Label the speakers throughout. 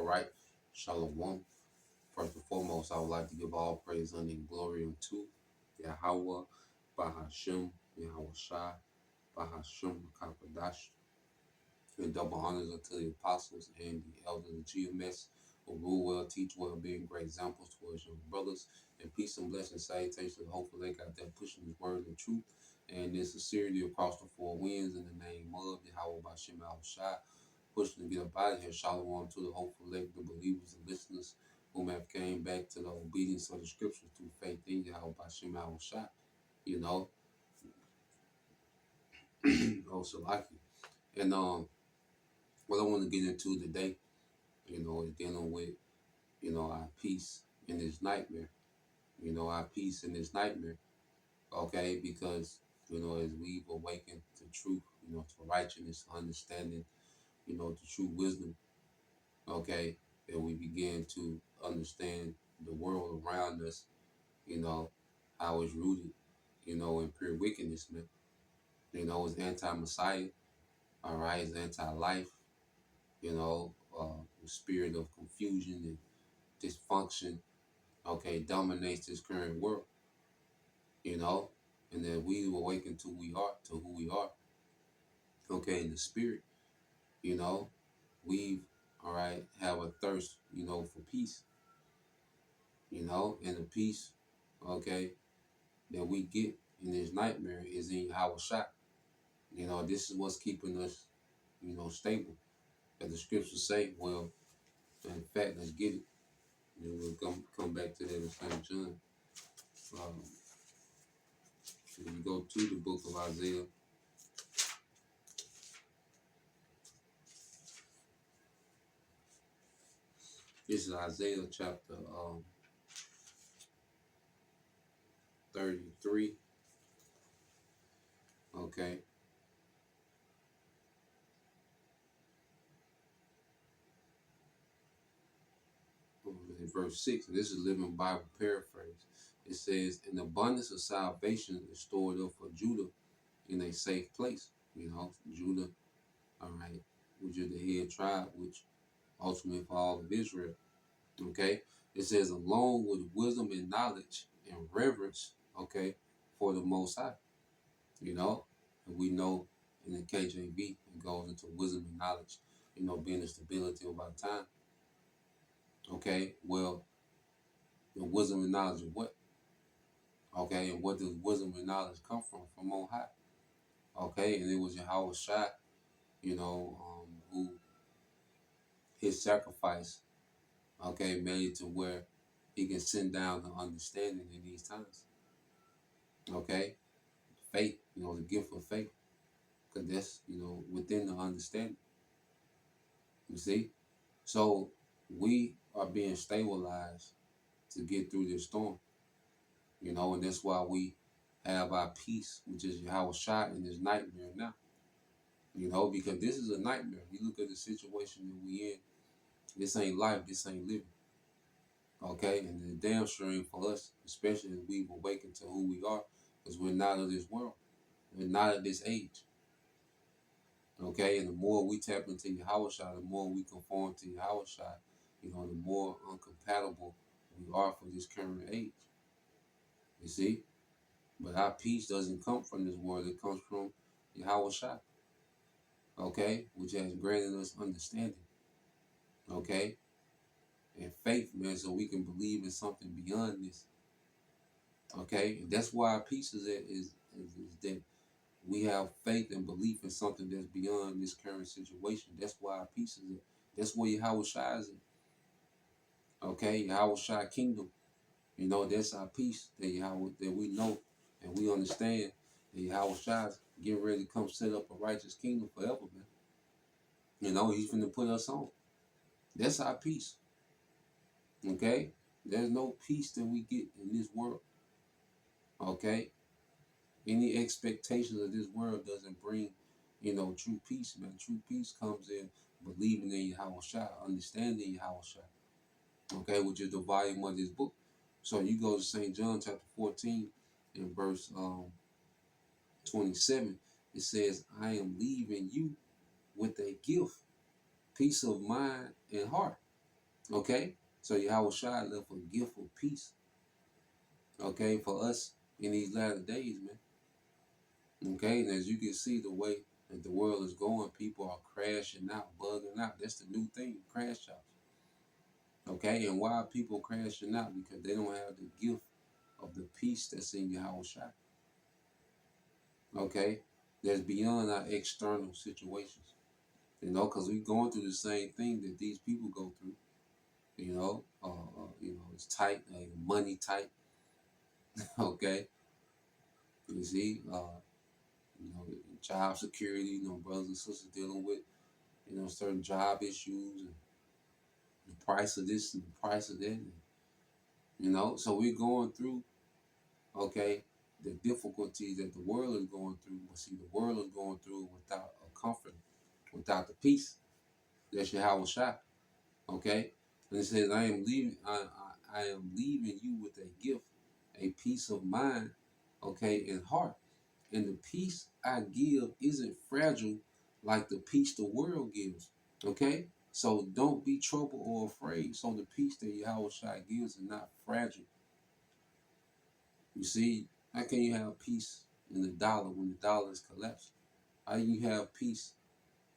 Speaker 1: All right. Shalom. First and foremost, I would like to give all praise, honor, and glory unto Yahweh, Bahashem, Yahweh Shai, Bahashem, Kakadash, and double honors unto the apostles and the elders of GMS who rule well, teach well, being great examples towards your brothers. And peace and blessings, salutations to the hopeful lake out there pushing his word and truth and their sincerity across the four winds in the name of Yahweh Bashem Al Shai. Pushing to get up out of here. Shalom to the hopeful lake, the believers and listeners whom have came back to the obedience of the scriptures through faith in Yahweh Bashem Al Shai. You know, oh, Salaki. And what I want to get into today, is dealing with, our peace in this nightmare. Our peace in this nightmare. Okay, because as we've awakened to truth, to righteousness, understanding, the true wisdom. Okay, and we begin to understand the world around us. How it's rooted, in pure wickedness, man. It's anti-Messiah. All right, it's anti-life. The spirit of confusion and dysfunction, okay, dominates this current world, and then we awaken to who we are, okay, in the spirit, you know, we, all right, have a thirst, for peace, and the peace, okay, that we get in this nightmare is in our shot. This is what's keeping us, stable. As the scriptures say, well, in fact, let's get it. We'll come back to that in St. John. If you go to the book of Isaiah, this is Isaiah chapter 33. Okay. In verse 6, and this is Living Bible paraphrase. It says, "An abundance of salvation is stored up for Judah in a safe place." Judah, all right, which is the head tribe, which ultimately for all of Israel. Okay. It says, "Along with wisdom and knowledge and reverence, okay, for the Most High." And we know in the KJV, it goes into wisdom and knowledge, being the stability of our time. Okay. Well, the wisdom and knowledge of what? Okay. And what does wisdom and knowledge come from? From on high. Okay. And it was Yahweh Shai, who his sacrifice, okay, made it to where he can send down the understanding in these times. Okay. Faith, the gift of faith. Because that's, within the understanding. You see? So we are being stabilized to get through this storm. And that's why we have our peace, which is Yahweh Shai in this nightmare now. Because this is a nightmare. You look at the situation that we in, this ain't life, this ain't living. Okay, and the damn sure ain't for us, especially as we've awakened to who we are, because we're not of this world. We're not of this age. Okay, and the more we tap into Yahweh Shai, the more we conform to Yahweh Shai, the more uncompatible we are for this current age. You see? But our peace doesn't come from this world, it comes from Yahweh Shai. Okay, which has granted us understanding. Okay, and faith, man, so we can believe in something beyond this. Okay, and that's why our peace is that we have faith and belief in something that's beyond this current situation. That's why our peace is it. That's where Yahweh Shai is it. Okay, Yahweh Shai kingdom. That's our peace that we know and we understand that Yahweh Shai is getting ready to come set up a righteous kingdom forever, man. He's finna put us on. That's our peace. Okay? There's no peace that we get in this world. Okay? Any expectations of this world doesn't bring, true peace, man. True peace comes in believing in Yahweh Shai, understanding Yahweh Shai. Okay? Which is the volume of this book. So you go to St. John chapter 14 and verse 27. It says, "I am leaving you with a gift, peace of mind and heart." Okay? So Yahweh Shai left a gift of peace, okay, for us in these latter days, man. Okay, and as you can see, the way that the world is going, people are crashing out, bugging out. That's the new thing, crash outs. Okay, and why are people crashing out? Because they don't have the gift of the peace that's in Yahweh Shai. Okay, that's beyond our external situations. Because we're going through the same thing that these people go through. It's tight, money tight. Okay, you see, job security. Brothers and sisters dealing with certain job issues and the price of this and the price of that. So we're going through, okay, the difficulties that the world is going through. But see, the world is going through without a comfort, without the peace. That's Yahweh Shai. Okay, and it says, I am leaving you with a gift, a peace of mind, okay, and heart. And the peace I give isn't fragile like the peace the world gives. Okay? So don't be troubled or afraid. So the peace that Yahweh Shai gives is not fragile. You see, how can you have peace in the dollar when the dollar is collapsing? How do you have peace,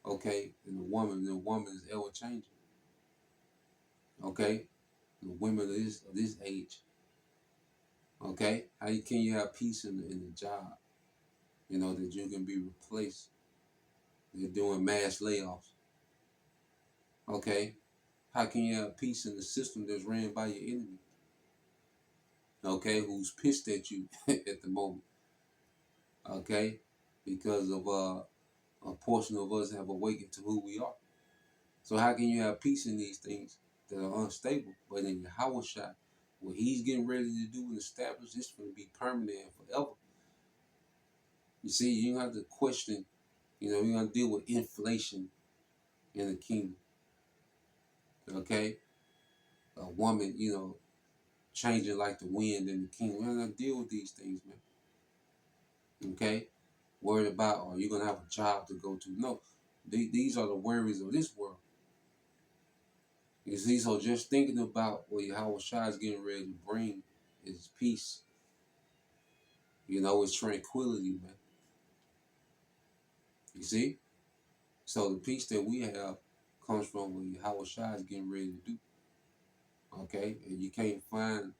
Speaker 1: okay, in the woman is ever changing? Okay? The women of this age. Okay? Can you have peace in the job? That you can be replaced. They're doing mass layoffs. Okay? How can you have peace in the system that's ran by your enemy? Okay, who's pissed at you at the moment? Okay, because of a portion of us have awakened to who we are. So how can you have peace in these things that are unstable? But in Yahweh Shai, what He's getting ready to do and establish, it's going to be permanent and forever. You see, you don't have to question. You're going to deal with inflation in the kingdom. Okay, a woman, changing like the wind in the kingdom. We're going to deal with these things, man. Okay, worried about, are you going to have a job to go to? No, these are the worries of this world. You see, so just thinking about what Yahweh Shai is getting ready to bring is peace. It's tranquility, man. You see? So the peace that we have comes from what Yahweh Shai is getting ready to do. Okay? And you can't find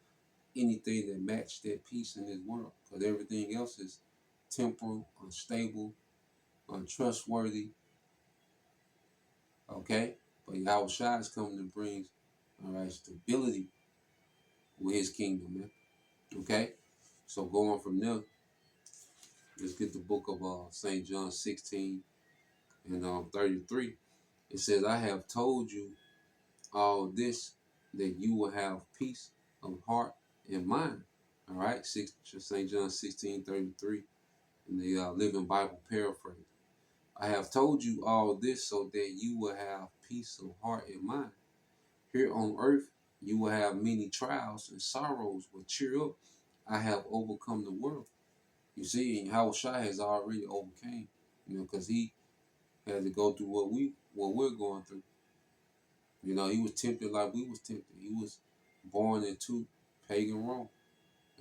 Speaker 1: anything that matches that peace in this world. Because everything else is temporal, unstable, untrustworthy. Okay? But Yahweh Shai is coming to bring, all right, stability with His kingdom, man. Okay? So going from there, let's get the book of St. John 16 and 33. It says, I have told you all this that you will have peace of heart and mind. All right, St. John 16:33 in the Living Bible paraphrase. I have told you all this so that you will have peace of heart and mind. Here on earth, you will have many trials and sorrows, but cheer up. I have overcome the world. You see, and Yahweh Shai has already overcame, because He had to go through what we're going through. He was tempted like we was tempted. He was born into pagan Rome,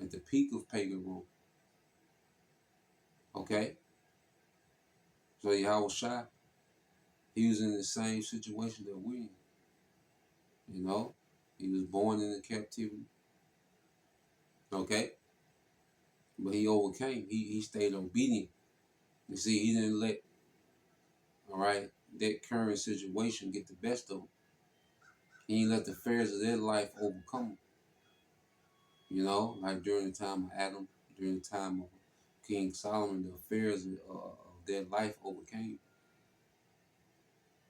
Speaker 1: at the peak of pagan Rome. Okay? So Yahweh Shai, he was in the same situation that we're in. He was born in captivity. Okay? But he overcame. He stayed obedient. You see, he didn't let, all right, that current situation get the best of him. He didn't let the fears of their life overcome him. Like during the time of Adam, during the time of King Solomon, the affairs of their life overcame.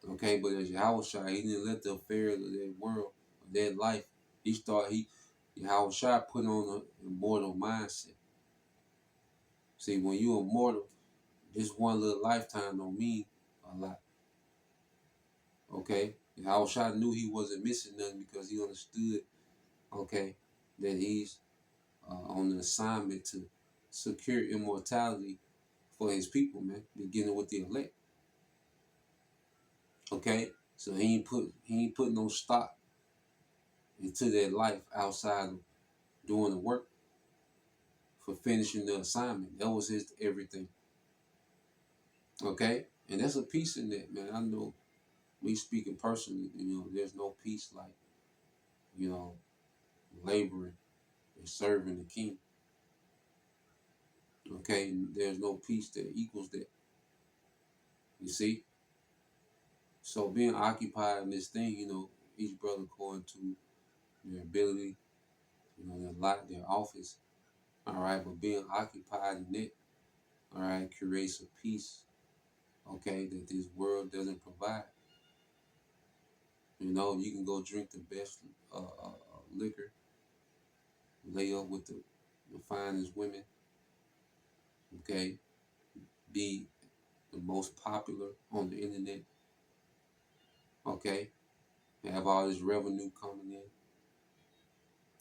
Speaker 1: Okay, but as Yahweh Shai, he didn't let the affairs of their world, of their life, Yahweh Shai put on an immortal mindset. See, when you're immortal, this one little lifetime don't mean a lot. Okay? Yahweh Shai knew he wasn't missing nothing because he understood, okay, that he's on an assignment to secure immortality for his people, man, beginning with the elect. Okay, so he ain't put no stock, into their life outside of doing the work for finishing the assignment. That was his everything. Okay? And there's a peace in that, man. I know me speaking personally, there's no peace like, you know, laboring and serving the king. Okay? And there's no peace that equals that. You see? So being occupied in this thing, each brother according to their ability, their office, all right, but being occupied in it, all right, creates a peace, okay, that this world doesn't provide. You can go drink the best liquor, lay up with the finest women, okay, be the most popular on the internet, okay, have all this revenue coming in,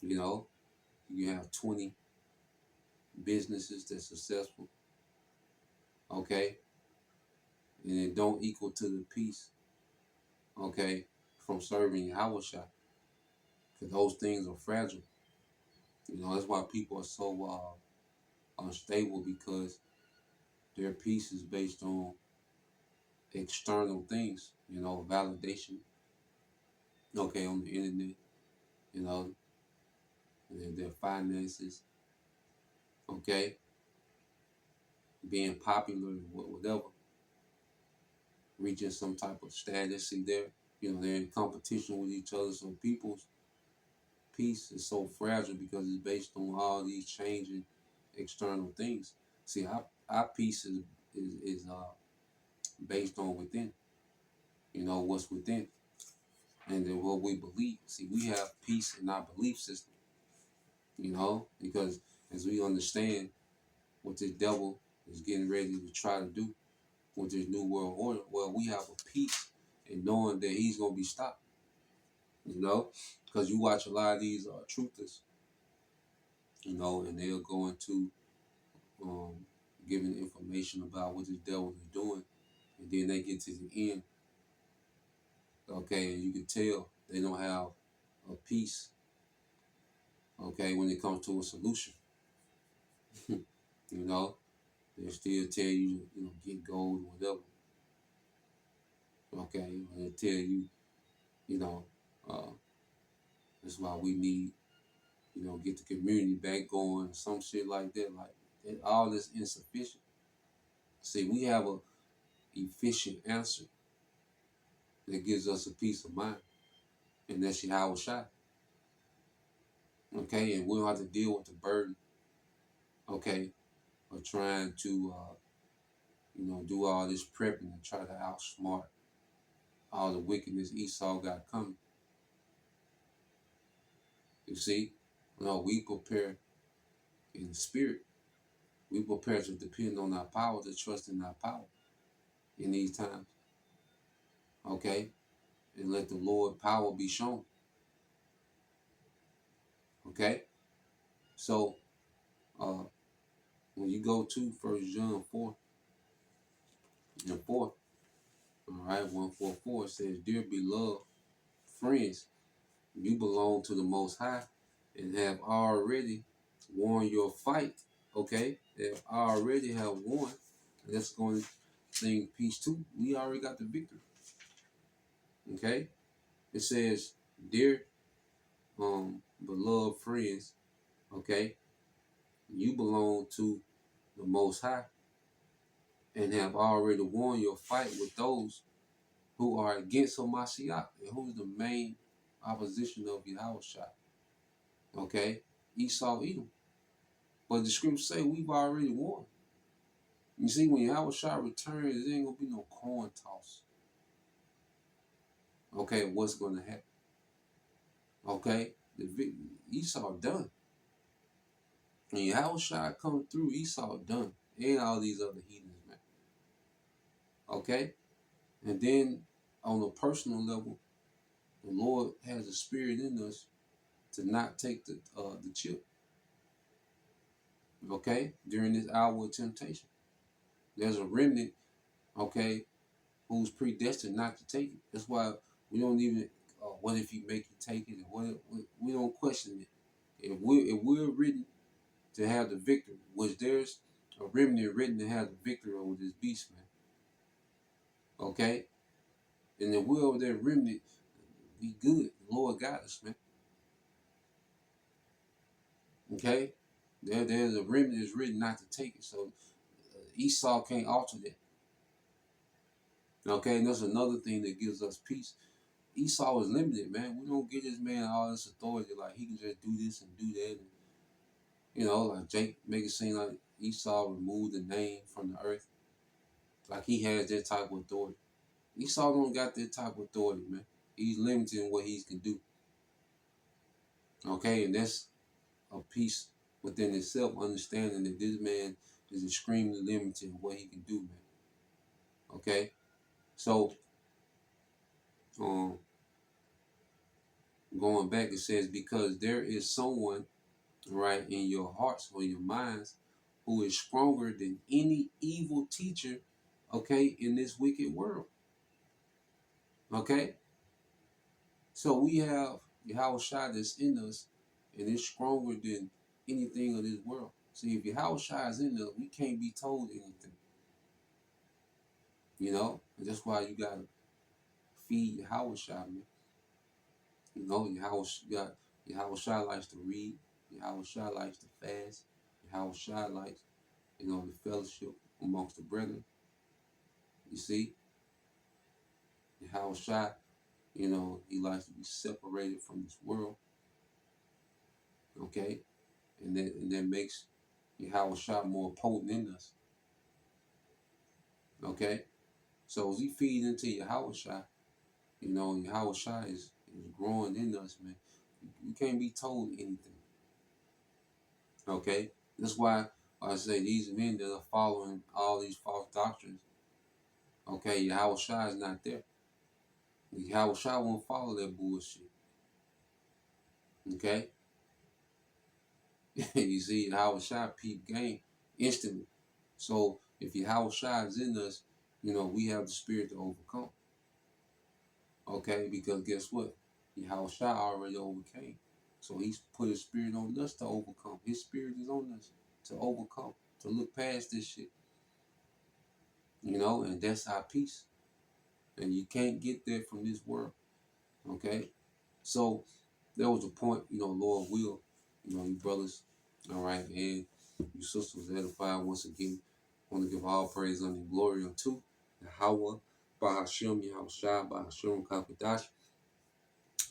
Speaker 1: you have 20 businesses that's successful, okay, and it don't equal to the peace, okay, from serving Yahweh Shai, because those things are fragile. That's why people are so unstable, because their peace is based on external things, validation, okay, on the internet, you know, and their finances, okay, being popular, whatever, reaching some type of status. See, they're in competition with each other. So people's peace is so fragile because it's based on all these changing external things. See, our peace is based on within, what's within, and then what we believe. See, we have peace in our belief system, because as we understand what this devil is getting ready to try to do with this new world order, well, we have a peace in knowing that he's going to be stopped, because you watch a lot of these truthers, and they'll go into um, giving information about what this devil is doing, and then they get to the end, okay, and you can tell they don't have a peace, okay, when it comes to a solution. They still tell you, get gold or whatever. Okay, they tell you, you know, uh, that's why we need, get the community back going, some shit like that. Like all this insufficient. See, we have a efficient answer that gives us a peace of mind, and that's Yahweh Shai. Okay, and we don't have to deal with the burden, okay, of trying to, do all this prepping and try to outsmart all the wickedness Esau got coming. You see, we prepare in the spirit. We prepare to depend on our power, to trust in our power in these times. Okay, and let the Lord power be shown. Okay, so when you go to 1 John 4 and 4, all right, 1:4 it says, "Dear beloved friends, you belong to the Most High and have already won your fight." Okay, they already have won. That's going to sing peace too. We already got the victory. Okay, it says, "Dear beloved friends, okay, you belong to the Most High and have already won your fight with those who are against Hamashiach." And who's the main opposition of Yahweh Shai? Okay, Esau, Edom. But the scriptures say we've already won. You see, when Yahweh Shai returns, there ain't gonna be no coin toss. Okay, what's gonna happen? Okay, Esau done. When Yahweh Shai come through, Esau done, and all these other heathens, man. Okay, and then on a personal level, the Lord has a spirit in us to not take the chip. Okay, during this hour of temptation, there's a remnant. Okay, who's predestined not to take it. That's why we don't even what if he make you take it? And we don't question it. If we're written to have the victory, which there's a remnant written to have the victory over this beast, man. Okay, and if we're over there remnant, we good. The Lord got us, man. Okay, there's a remnant that's written not to take it, so Esau can't alter that. Okay, and that's another thing that gives us peace. Esau is limited, man. We don't get this man all this authority, like he can just do this and do that. And, like Jake make it seem like Esau removed the name from the earth, like he has that type of authority. Esau don't got that type of authority, man. He's limited in what he can do. Okay, and that's a peace within itself, understanding that this man is extremely limited in what he can do, man. Okay, so um, going back, it says because there is someone right in your hearts or your minds who is stronger than any evil teacher, okay, in this wicked world. Okay, so we have Yahweh Shai that's in us, and it's stronger than anything of this world. See, if Yahweh Shai is in us, we can't be told anything. And that's why you gotta feed Yahweh Shai, man. Yahweh Shai likes to read. Yahweh Shai likes to fast. Yahweh Shai likes, the fellowship amongst the brethren. You see, Yahweh Shai, he likes to be separated from this world. Okay, and that makes Yahweh Shai more potent in us. Okay, so as he feeds into Yahweh Shai, Yahweh Shai is growing in us, man. You can't be told anything. Okay, that's why I say these men that are following all these false doctrines. Okay, Yahweh Shai is not there. Yahweh Shai won't follow that bullshit. Okay, you see, Yahweh Shai peep game instantly. So if Yahweh Shai is in us, we have the spirit to overcome. Okay, because guess what? Yahweh Shai already overcame. So he's put his spirit on us to overcome. His spirit is on us to overcome, to look past this shit. And that's our peace. And you can't get that from this world. Okay? So there was a point, Lord will, you brothers, all right, and you sisters edified once again. I want to give all praise and glory unto Yahweh, Bahashim, Yahweh Shai, Bahashim, Kakadash.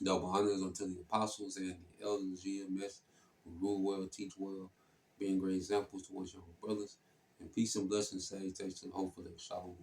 Speaker 1: Double honors unto the apostles and the elders, GMS, who rule well, teach well, being great examples towards your brothers. And peace and blessings, salutations, and hopefully, shalom.